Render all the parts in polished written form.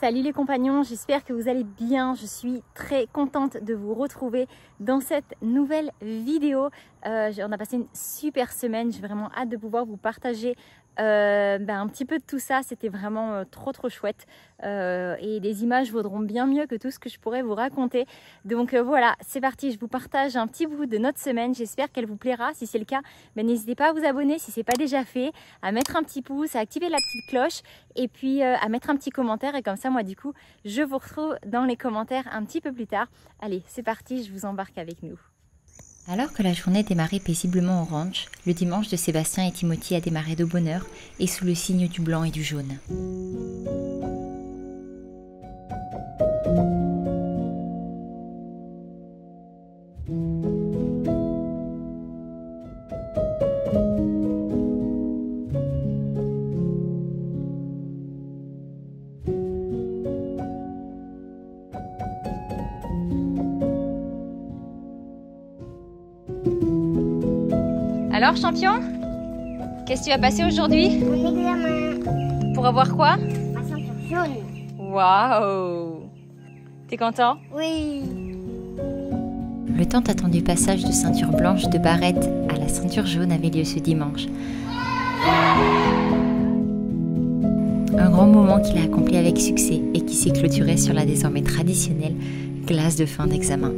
Salut les compagnons, j'espère que vous allez bien. Je suis très contente de vous retrouver dans cette nouvelle vidéo. On a passé une super semaine, j'ai vraiment hâte de pouvoir vous partager un petit peu de tout ça. C'était vraiment trop chouette et les images vaudront bien mieux que tout ce que je pourrais vous raconter. Donc voilà, c'est parti, je vous partage un petit bout de notre semaine. J'espère qu'elle vous plaira. Si c'est le cas, n'hésitez pas à vous abonner si ce n'est pas déjà fait, à mettre un petit pouce, à activer la petite cloche et puis à mettre un petit commentaire. Et comme ça, moi du coup, je vous retrouve dans les commentaires un petit peu plus tard. Allez, c'est parti, je vous embarque avec nous. Alors que la journée démarrait paisiblement au ranch, le dimanche de Sébastien et Timothy a démarré de bonne heure et sous le signe du blanc et du jaune. Alors champion, qu'est-ce que tu vas passer aujourd'hui? Mon examen. Pour avoir quoi? Ma ceinture jaune. Waouh! T'es content? Oui. Le tant attendu passage de ceinture blanche de barrette à la ceinture jaune avait lieu ce dimanche. Un grand moment qu'il a accompli avec succès et qui s'est clôturé sur la désormais traditionnelle glace de fin d'examen.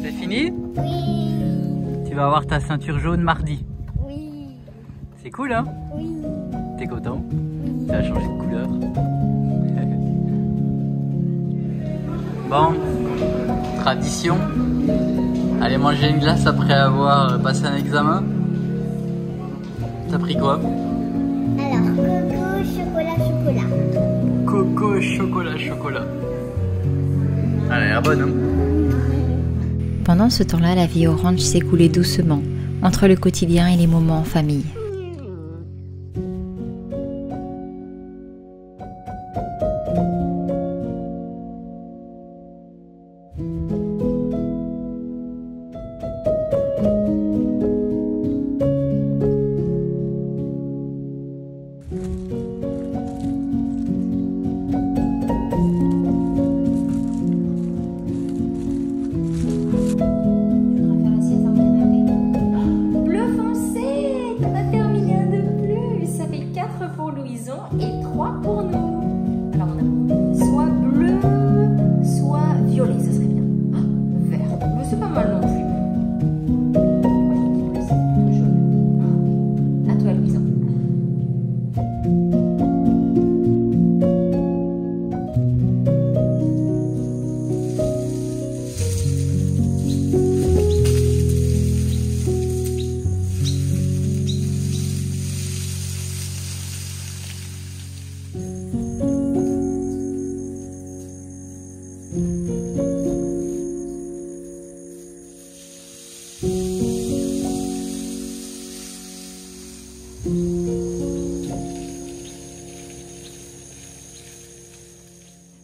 C'est fini? Oui. Tu vas avoir ta ceinture jaune mardi. Oui. C'est cool, hein? Oui. T'es content? Ça a changé de couleur. Bon, tradition. Aller manger une glace après avoir passé un examen. T'as pris quoi? Alors, Coco, chocolat. Elle a l'air bonne, hein? Pendant ce temps-là, la vie au ranch s'écoulait doucement, entre le quotidien et les moments en famille. Et 3 pour nous. Alors on a soit bleu, soit violet, ça serait bien. Ah, vert, mais c'est pas mal non plus. Moi je dis bleu, c'est plutôt jaune. À toi Louison.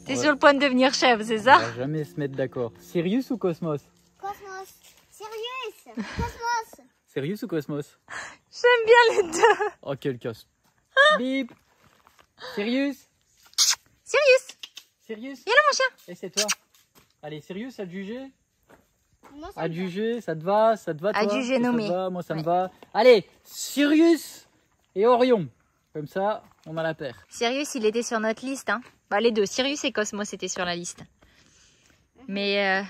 T'es sur le point de devenir chef, c'est ça? On va jamais se mettre d'accord. Sirius ou Cosmos? Cosmos. Sirius. Cosmos. Sirius ou Cosmos? J'aime bien les deux. Oh, quel casse. Bip. Sirius. Sirius, viens là mon chien. Et c'est toi. Allez, Sirius, à te juger? Moi, ça À me te va. juger, ça te va toi? Adjugé, Ça te nommé. va, moi ça me Ouais. va. Allez, Sirius et Orion. Comme ça, on a la paire. Sirius, il était sur notre liste. Hein. Bah, les deux, Sirius et Cosmos étaient sur la liste. Mais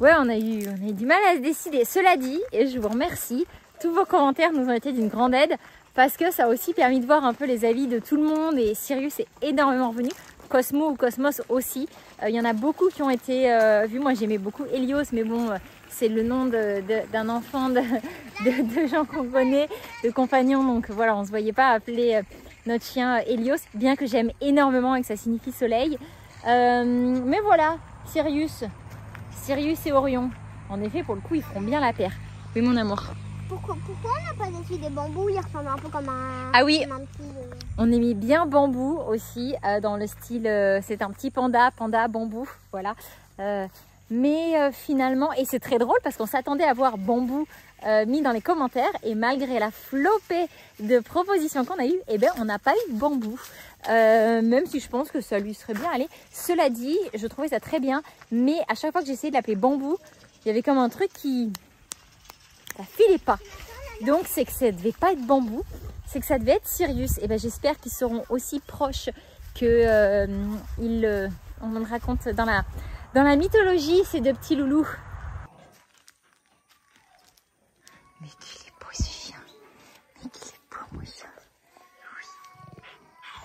ouais, on a eu du mal à se décider. Cela dit, et je vous remercie, tous vos commentaires nous ont été d'une grande aide parce que ça a aussi permis de voir un peu les avis de tout le monde et Sirius est énormément revenu. Cosmo ou Cosmos aussi. Il y en a beaucoup qui ont été vus. Moi, j'aimais beaucoup Helios, mais bon, c'est le nom d'un enfant de gens qu'on connaît, de compagnons. Donc voilà, on ne se voyait pas appeler notre chien Helios, bien que j'aime énormément et que ça signifie soleil. Mais voilà, Sirius et Orion. En effet, pour le coup, ils feront bien la paire. Oui, mon amour. Pourquoi on n'a pas dessus des bambous? Il ressemble un peu comme un... Ah oui. comme un petit... On a mis bien bambou aussi, dans le style, c'est un petit panda bambou, voilà. Mais finalement, et c'est très drôle parce qu'on s'attendait à voir bambou mis dans les commentaires. Et malgré la flopée de propositions qu'on a eues, eh ben, on n'a pas eu de bambou. Même si je pense que ça lui serait bien allé. Cela dit, je trouvais ça très bien. Mais à chaque fois que j'essayais de l'appeler bambou, il y avait comme un truc qui... ça filait pas. Donc c'est que ça devait pas être bambou. C'est que ça devait être Sirius. Et ben, j'espère qu'ils seront aussi proches que on me raconte dans la mythologie, ces deux petits loulous. Mais qu'il est beau ce chien. Mais qu'il est beau mon chien. Oui.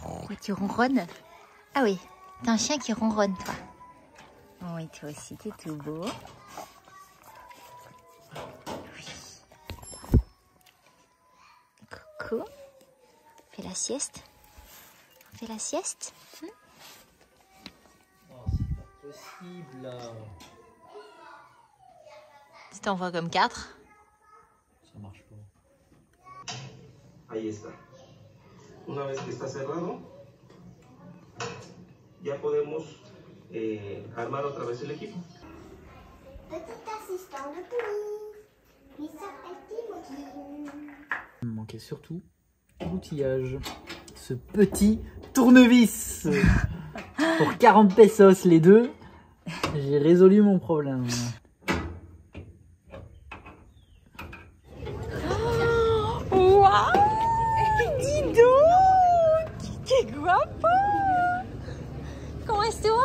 Oh, tu ronronnes? Ah oui, t'es un chien qui ronronne toi. Oui, toi aussi t'es tout beau. Oui. Coucou. Fais la sieste. On fait la sieste. Possible. Tu t'envoies comme 4. Ça marche pas. Ahí está. Una vez que está cerrado, ya podemos armar otra vez el equipo. Petit assistant de police. Il s'appelle Timothy. Il me manquait surtout l'outillage. Ce petit tournevis. Pour 40 pesos les deux, j'ai résolu mon problème. Waouh! Dis donc! ¡Qué guapo! ¿Cómo estuvo?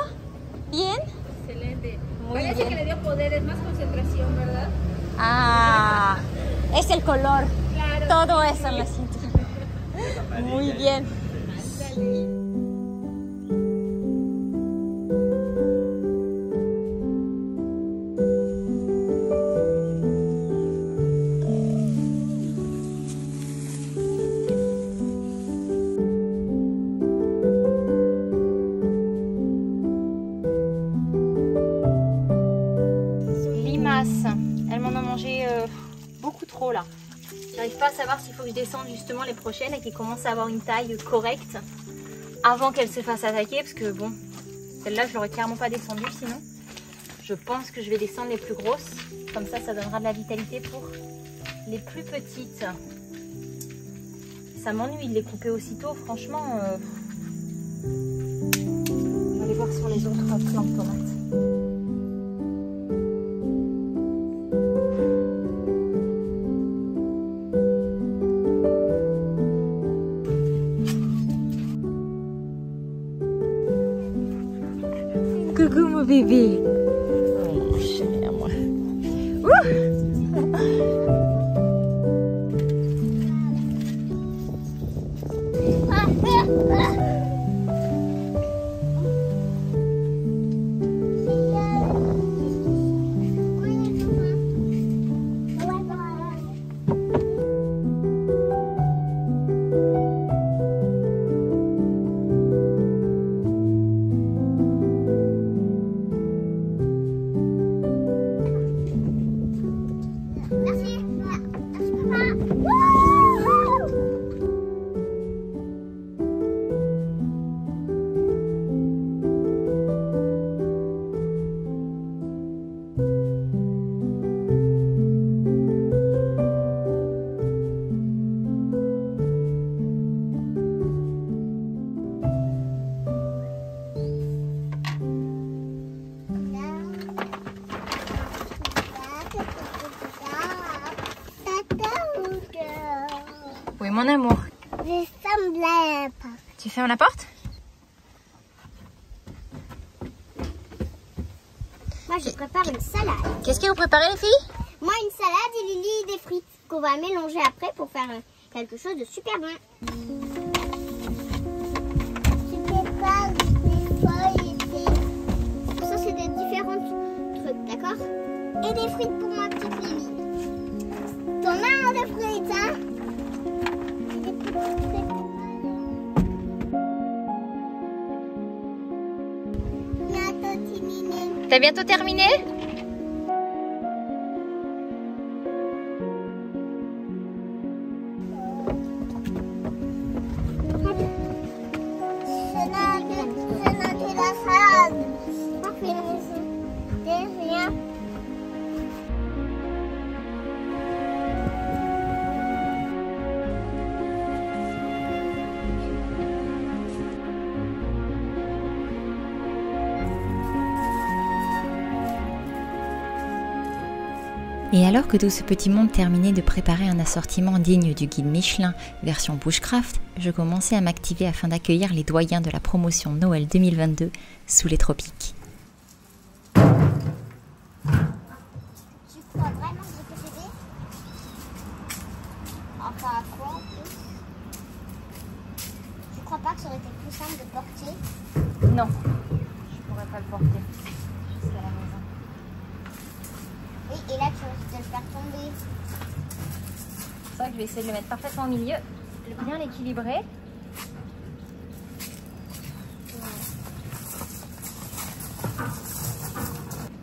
¿Bien? Excelente. Muy Parece bien. que le dio poderes, más concentración, ¿verdad? Ah, es el color. Claro. Todo eso en la cintura. Muy bien. Sí. Elles m'en ont mangé beaucoup trop là. J'arrive pas à savoir s'il faut que je descende justement les prochaines et qu'elles commencent à avoir une taille correcte avant qu'elles se fassent attaquer, parce que bon, celle-là je l'aurais clairement pas descendue sinon. Je pense que je vais descendre les plus grosses, comme ça ça donnera de la vitalité pour les plus petites. Ça m'ennuie de les couper aussitôt, franchement. Je vais aller voir sur les autres plants de tomates. Coucou mon bébé. Oh, chéri à moi. Oui, mon amour. Tu fermes la porte? Moi, je prépare une salade. Qu'est-ce que vous préparez les filles? Moi, une salade et Lily des frites qu'on va mélanger après pour faire quelque chose de super bon. Tu prépares des feuilles et des... Ça, c'est des différents trucs, d'accord? Et des frites pour ma petite Lily. T'en as un de frites, hein? T'as bientôt terminé? Je n'ai la salade. Et alors que tout ce petit monde terminait de préparer un assortiment digne du guide Michelin version bushcraft, je commençais à m'activer afin d'accueillir les doyens de la promotion Noël 2022 sous les tropiques. Tu crois vraiment que je peux t'aider? Enfin, à quoi en plus? Tu crois pas que ça aurait été plus simple de porter? Non, je pourrais pas le porter jusqu'à la maison. Oui, et là tu risques de le faire tomber. C'est vrai que je vais essayer de le mettre parfaitement au milieu, de bien l'équilibrer.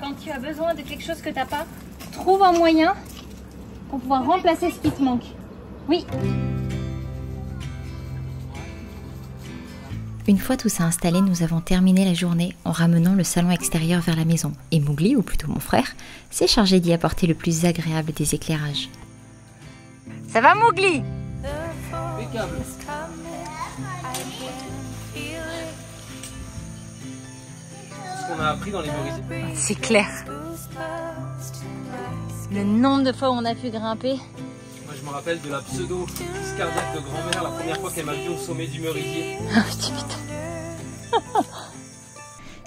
Quand tu as besoin de quelque chose que tu n'as pas, trouve un moyen pour pouvoir remplacer ce qui te manque. Oui. Une fois tout ça installé, nous avons terminé la journée en ramenant le salon extérieur vers la maison. Et Mowgli, ou plutôt mon frère, s'est chargé d'y apporter le plus agréable des éclairages. Ça va Mowgli? Impeccable. Ce qu'on a appris dans les merisiers. C'est clair. Le nombre de fois où on a pu grimper. Moi, je me rappelle de la pseudo-crise cardiaque de grand-mère la première fois qu'elle m'a vu au sommet du merisier. Ah putain.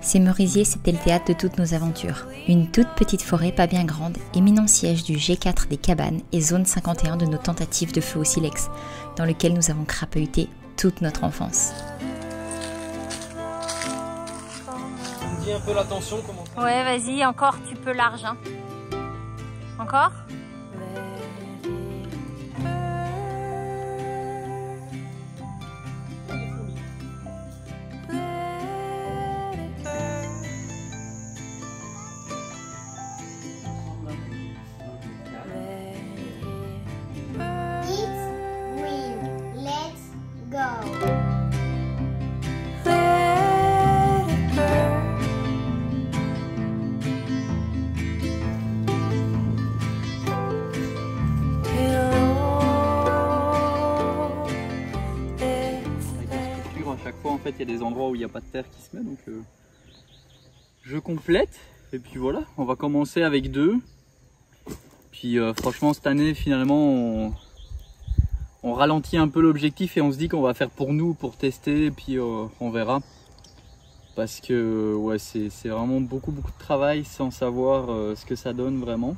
Ces merisiers, c'était le théâtre de toutes nos aventures. Une toute petite forêt pas bien grande, éminent siège du G4 des cabanes et zone 51 de nos tentatives de feu au silex, dans lequel nous avons crapahuté toute notre enfance. Tu me dis un peu la tension, comment ça? Ouais, vas-y, encore, tu peux large. Hein. Encore? It's green. Let's go. À chaque fois en fait il y a des endroits où il n'y a pas de terre qui se met, donc je complète et puis voilà, on va commencer avec 2. Puis franchement cette année finalement on ralentit un peu l'objectif et on se dit qu'on va faire pour nous, pour tester, et puis on verra, parce que ouais, c'est vraiment beaucoup de travail sans savoir ce que ça donne vraiment.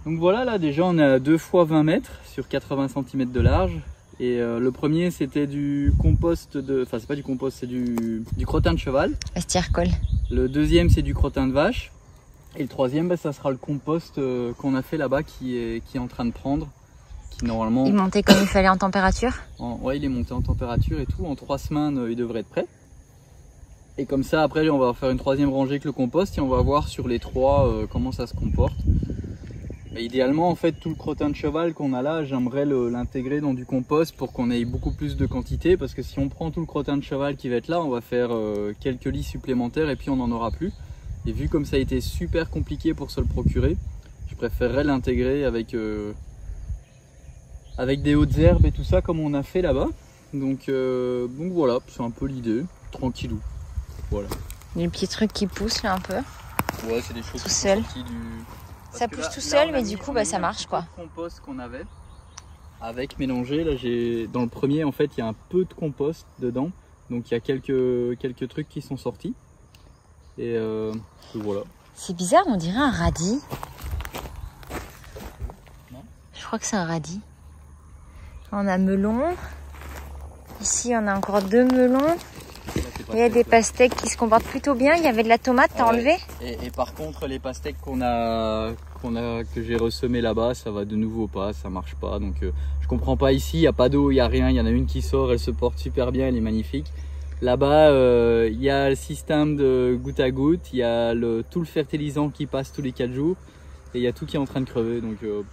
Donc voilà, là déjà on est à 2 fois 20 mètres sur 80 cm de large. Et le premier c'était du compost de... Enfin c'est pas du compost, c'est du crottin de cheval. Estiércol. Le deuxième c'est du crottin de vache. Et le troisième bah, ça sera le compost qu'on a fait là-bas qui est en train de prendre. Qui normalement... Il montait comme il fallait en température? Ouais, il est monté en température et tout. En 3 semaines il devrait être prêt. Et comme ça après on va faire une troisième rangée avec le compost et on va voir sur les 3 comment ça se comporte. Et idéalement en fait tout le crottin de cheval qu'on a là, j'aimerais l'intégrer dans du compost pour qu'on ait beaucoup plus de quantité, parce que si on prend tout le crottin de cheval qui va être là, on va faire quelques lits supplémentaires et puis on n'en aura plus. Et vu comme ça a été super compliqué pour se le procurer, je préférerais l'intégrer avec des hautes herbes et tout ça comme on a fait là-bas. Donc voilà, c'est un peu l'idée, tranquillou. Voilà. Il y a des petits trucs qui poussent là un peu. Ouais, c'est des choses Tout qui seul. sont sorties du... Ça pousse tout seul, mais du coup bah, ça marche quoi. Le compost qu'on avait avec mélangé, là dans le premier en fait il y a un peu de compost dedans, donc il y a quelques trucs qui sont sortis et voilà. C'est bizarre, on dirait un radis. Je crois que c'est un radis. On a melon. Ici on a encore 2 melons. Il y a des pastèques qui se comportent plutôt bien. Il y avait de la tomate, t'as enlevé? Et par contre les pastèques que j'ai ressemées là-bas, ça va de nouveau pas, ça marche pas. Donc je comprends pas ici, il n'y a pas d'eau, il n'y a rien. Il y en a une qui sort, elle se porte super bien, elle est magnifique. Là-bas, il y a le système de goutte à goutte, il y a tout le fertilisant qui passe tous les 4 jours et il y a tout qui est en train de crever. Donc de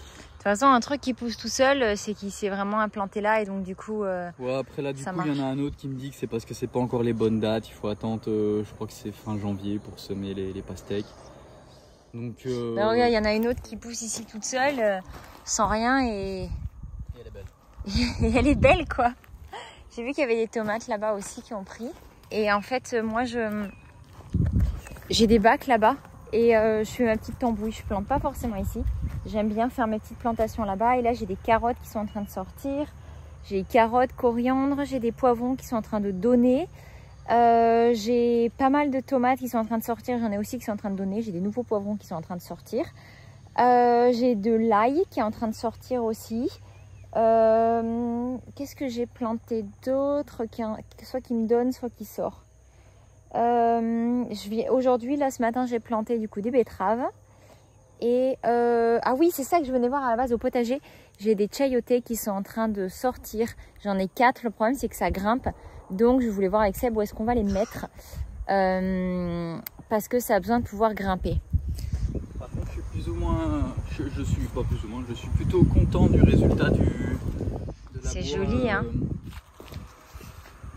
toute façon, un truc qui pousse tout seul, c'est qu'il s'est vraiment implanté là et donc du coup. Ouais, après là, du coup, marche. il y en a un autre qui me dit que c'est parce que c'est pas encore les bonnes dates. Il faut attendre, je crois que c'est fin janvier pour semer les pastèques. Donc. Ben, regarde, il y en a une autre qui pousse ici toute seule, sans rien et. Et elle est belle. Et elle est belle quoi. J'ai vu qu'il y avait des tomates là-bas aussi qui ont pris. Et en fait, moi, j'ai des bacs là-bas Et je fais ma petite tambouille, je plante pas forcément ici. J'aime bien faire mes petites plantations là-bas. Et là j'ai des carottes qui sont en train de sortir. J'ai carottes, coriandre, j'ai des poivrons qui sont en train de donner. J'ai pas mal de tomates qui sont en train de sortir. J'en ai aussi qui sont en train de donner. J'ai des nouveaux poivrons qui sont en train de sortir. J'ai de l'ail qui est en train de sortir aussi. Qu'est-ce que j'ai planté d'autre soit qui me donne, soit qui sort. Aujourd'hui, là ce matin, j'ai planté du coup des betteraves. Et ah oui, c'est ça que je venais voir à la base au potager. J'ai des chayotés qui sont en train de sortir. J'en ai 4. Le problème, c'est que ça grimpe. Donc, je voulais voir avec Seb où est-ce qu'on va les mettre. Parce que ça a besoin de pouvoir grimper. Par contre, je suis plus ou moins... Je suis pas plus ou moins. Je suis plutôt content du résultat de la C'est bois, joli, hein.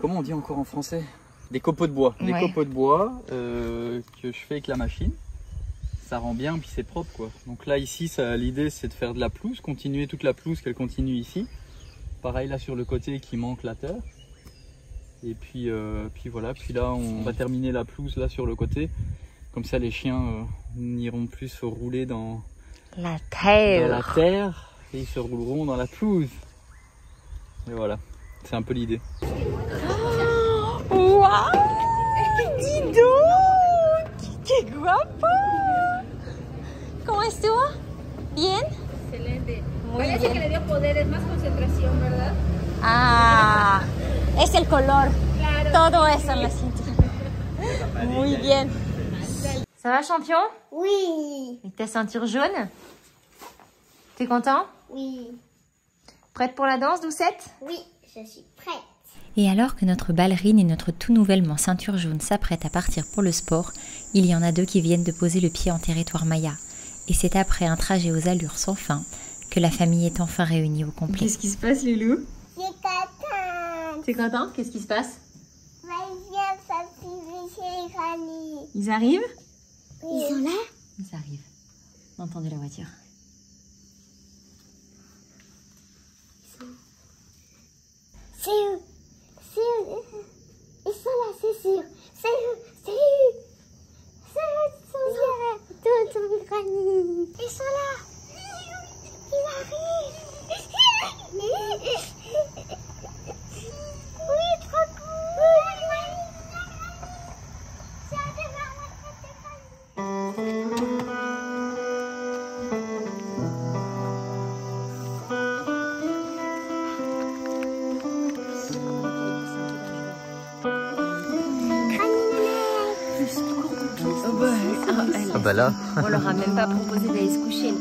Comment on dit encore en français? Des copeaux de bois. Ouais. Des copeaux de bois que je fais avec la machine. Ça rend bien, puis c'est propre quoi. Donc là ici, l'idée c'est de faire de la pelouse, continuer toute la pelouse qu'elle continue ici. Pareil là sur le côté qui manque la terre. Et puis voilà, puis là on va terminer la pelouse là sur le côté. Comme ça les chiens n'iront plus se rouler dans La terre. Et ils se rouleront dans la pelouse. Et voilà, c'est un peu l'idée. ¡Wow! ¡Dis donc! ¡Qué guapo! ¿Cómo estuvo? ¿Bien? Excelente. Muy Parece bien. que le dio poderes, más concentración, ¿verdad? Ah, es el color. Claro. Todo eso en la cintura. Muy bien. Ça va, champion? Oui. Avec ta ceinture jaune? T'es content? Oui. Prête pour la danse, Doucette? Oui, je suis prête. Et alors que notre ballerine et notre tout nouvellement ceinture jaune s'apprêtent à partir pour le sport, il y en a deux qui viennent de poser le pied en territoire maya. Et c'est après un trajet aux allures sans fin que la famille est enfin réunie au complet. Qu'est-ce qui se passe, Lilou? Je t'attends. T'es content? Qu'est-ce qui se passe? Viens, papy, chez Granny. Ils arrivent? Ils sont là? Ils arrivent. Vous entendez la voiture? C'est eux. C'est eux. Ils sont là, c'est sûr. C'est eux. C'est eux. C'est eux. Ils sont là. Tonton Granny. Ils sont là. Ils arrivent. Oui, trop cool. J'ai hâte de voir la fête de Granny. Ah bah là. On leur a même pas proposé d'aller se coucher.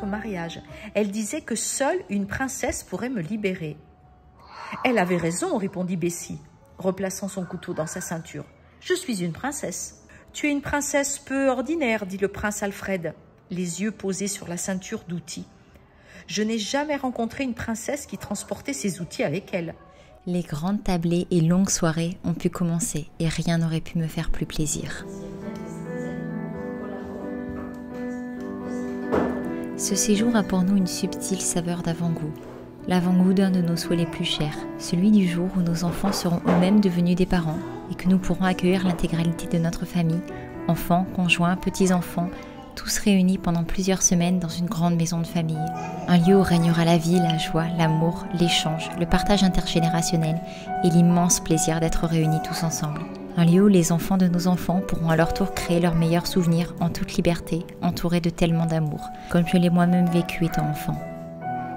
mariage. Elle disait que seule une princesse pourrait me libérer. Elle avait raison, répondit Bessie, replaçant son couteau dans sa ceinture. Je suis une princesse. Tu es une princesse peu ordinaire, dit le prince Alfred, les yeux posés sur la ceinture d'outils. Je n'ai jamais rencontré une princesse qui transportait ses outils avec elle. Les grandes tablées et longues soirées ont pu commencer et rien n'aurait pu me faire plus plaisir. Ce séjour a pour nous une subtile saveur d'avant-goût. L'avant-goût d'un de nos souhaits les plus chers, celui du jour où nos enfants seront eux-mêmes devenus des parents et que nous pourrons accueillir l'intégralité de notre famille, enfants, conjoints, petits-enfants, tous réunis pendant plusieurs semaines dans une grande maison de famille. Un lieu où régnera la vie, la joie, l'amour, l'échange, le partage intergénérationnel et l'immense plaisir d'être réunis tous ensemble. Un lieu où les enfants de nos enfants pourront à leur tour créer leurs meilleurs souvenirs en toute liberté, entourés de tellement d'amour, comme je l'ai moi-même vécu étant enfant.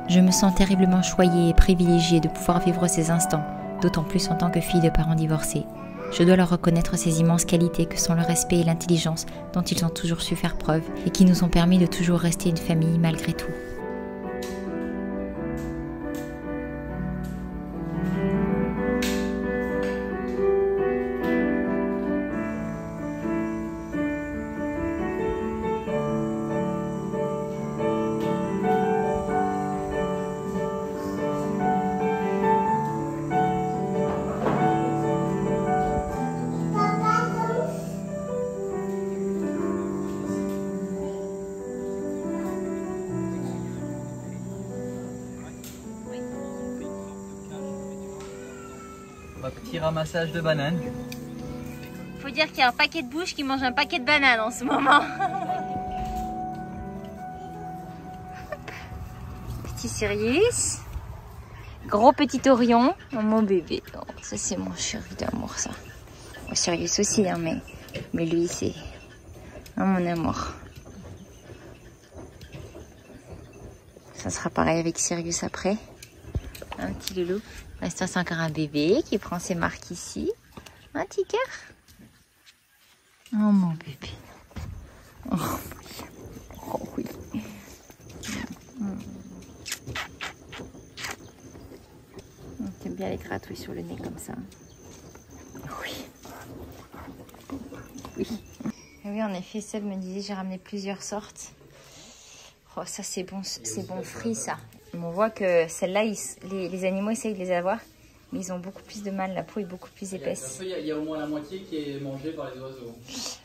Je me sens terriblement choyée et privilégiée de pouvoir vivre ces instants, d'autant plus en tant que fille de parents divorcés. Je dois leur reconnaître ces immenses qualités que sont le respect et l'intelligence dont ils ont toujours su faire preuve et qui nous ont permis de toujours rester une famille malgré tout. petit ramassage de bananes. Faut dire qu'il y a un paquet de bouches qui mange un paquet de bananes en ce moment. Petit Sirius. Gros petit Orion. Oh, mon bébé. Oh, ça c'est mon chéri d'amour ça. Oh, Sirius aussi hein, mais lui c'est oh, mon amour. Ça sera pareil avec Sirius après. Un petit loulou. Ça c'est encore un bébé qui prend ses marques ici. Un petit cœur. Oh mon bébé. Oh oui. Oh oui. T'aimes bien les gratouilles sur le nez comme ça. Oui. Oui. Et oui, en effet, Seb me disait, j'ai ramené plusieurs sortes. Oh, ça c'est bon frit ça. On voit que celle-là, les animaux essayent de les avoir, mais ils ont beaucoup plus de mal. La peau est beaucoup plus épaisse. Il y a au moins la moitié qui est mangée par les oiseaux.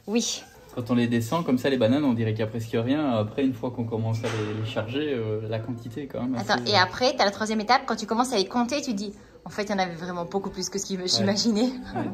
Oui. Quand on les descend comme ça, les bananes, on dirait qu'il n'y a presque rien. Après, une fois qu'on commence à les charger, la quantité est quand même assez... Attends, et après, tu as la troisième étape. Quand tu commences à les compter, tu dis, en fait, il y en avait vraiment beaucoup plus que ce que j'imaginais. Ouais.